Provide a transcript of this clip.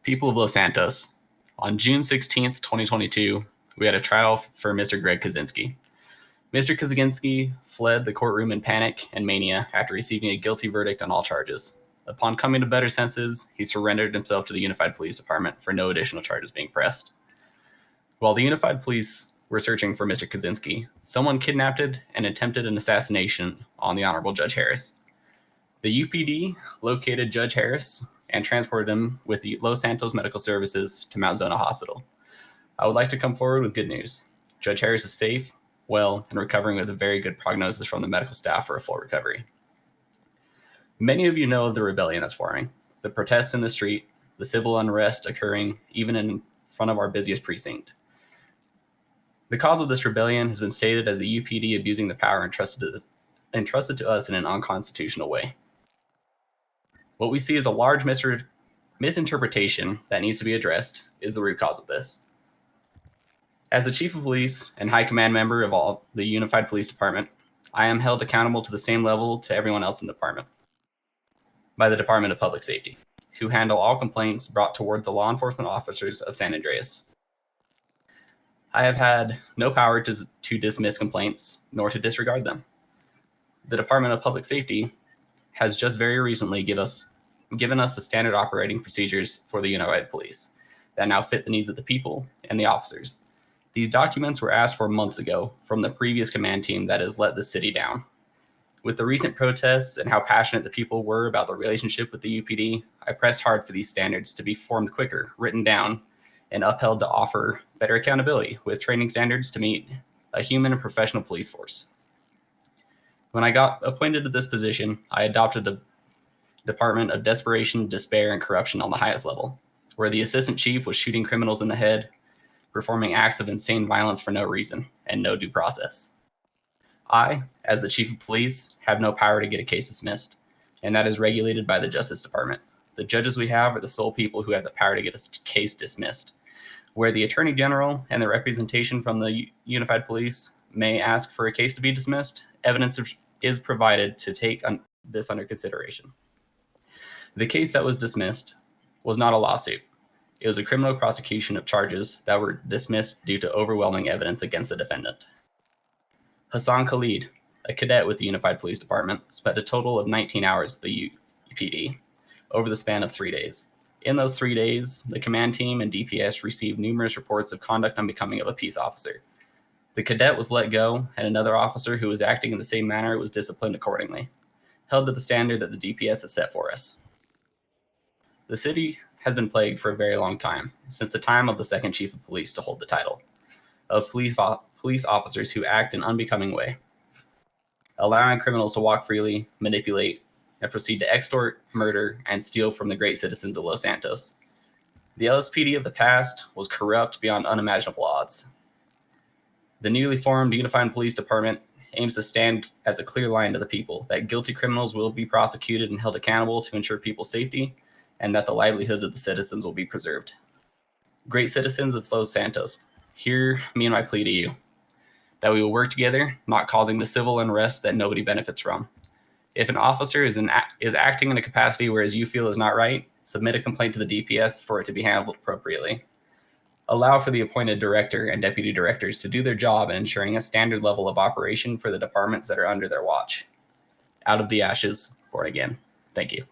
People of Los Santos, on June 16th, 2022, we had a trial for Mr. Greg Kaczynski. Mr. Kaczynski fled the courtroom in panic and mania after receiving a guilty verdict on all charges. Upon coming to better senses, he surrendered himself to the Unified Police Department for no additional charges being pressed. While the Unified Police were searching for Mr. Kaczynski, someone kidnapped and attempted an assassination on the Honorable Judge Harris. The UPD located Judge Harris and transported him with the Los Santos Medical Services to Mount Zona Hospital. I would like to come forward with good news. Judge Harris is safe, well, and recovering with a very good prognosis from the medical staff for a full recovery. Many of you know of the rebellion that's forming, the protests in the street, the civil unrest occurring even in front of our busiest precinct. The cause of this rebellion has been stated as the UPD abusing the power entrusted to us in an unconstitutional way. What we see as a large misinterpretation that needs to be addressed is the root cause of this. As the Chief of Police and High Command member of all the Unified Police Department, I am held accountable to the same level to everyone else in the department by the Department of Public Safety, who handle all complaints brought toward the law enforcement officers of San Andreas. I have had no power to dismiss complaints, nor to disregard them. The Department of Public Safety has just very recently given us the standard operating procedures for the Unified Police that now fit the needs of the people and the officers. These documents were asked for months ago from the previous command team that has let the city down. With the recent protests and how passionate the people were about the relationship with the UPD, I pressed hard for these standards to be formed quicker, written down, and upheld to offer better accountability with training standards to meet a human and professional police force. When I got appointed to this position, I adopted a department of desperation, despair, and corruption on the highest level, where the assistant chief was shooting criminals in the head, performing acts of insane violence for no reason and no due process. I, as the chief of police, have no power to get a case dismissed, and that is regulated by the Justice Department. The judges we have are the sole people who have the power to get a case dismissed, where the Attorney General and the representation from the Unified Police may ask for a case to be dismissed. Evidence is provided to take this under consideration. The case that was dismissed was not a lawsuit. It was a criminal prosecution of charges that were dismissed due to overwhelming evidence against the defendant. Hassan Khalid, a cadet with the Unified Police Department, spent a total of 19 hours with the UPD over the span of 3 days. In those 3 days, the command team and DPS received numerous reports of conduct unbecoming of a peace officer. The cadet was let go, and another officer who was acting in the same manner was disciplined accordingly, held to the standard that the DPS has set for us. The city has been plagued for a very long time, since the time of the second chief of police to hold the title, of police officers who act in unbecoming way, allowing criminals to walk freely, manipulate, and proceed to extort, murder, and steal from the great citizens of Los Santos. The LSPD of the past was corrupt beyond unimaginable odds. The newly formed Unified Police Department aims to stand as a clear line to the people that guilty criminals will be prosecuted and held accountable to ensure people's safety, and that the livelihoods of the citizens will be preserved. Great citizens of Los Santos, hear me and my plea to you, that we will work together, not causing the civil unrest that nobody benefits from. If an officer is acting in a capacity whereas you feel is not right, submit a complaint to the DPS for it to be handled appropriately. Allow for the appointed director and deputy directors to do their job in ensuring a standard level of operation for the departments that are under their watch. Out of the ashes, born again. Thank you.